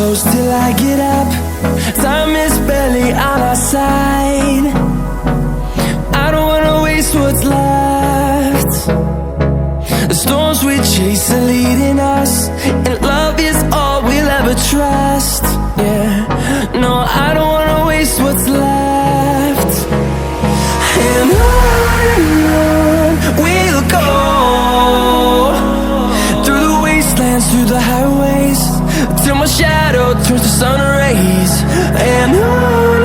close till I get up. Time is barely on our side. I don't wanna waste what's left. The storms we chase are leading us, and love is all we'll ever trust. Yeah, no, I don't wanna waste what's left. And on we'll go, through the wastelands, through the highways, till my shadow turns to sun rays. And on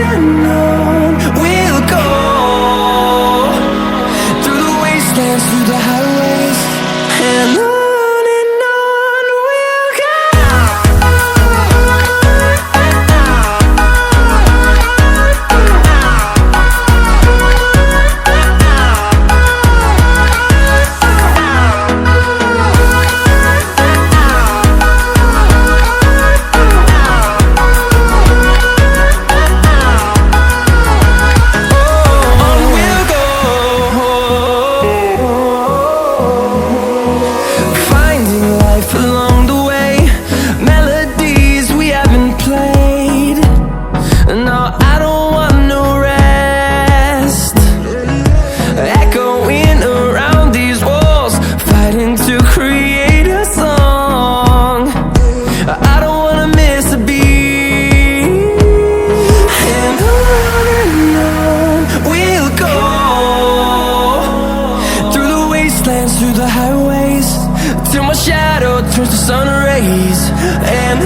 we'll go, through the wastelands, through the highways, and on we'll go. Through the highways, till my shadow turns to sun rays. And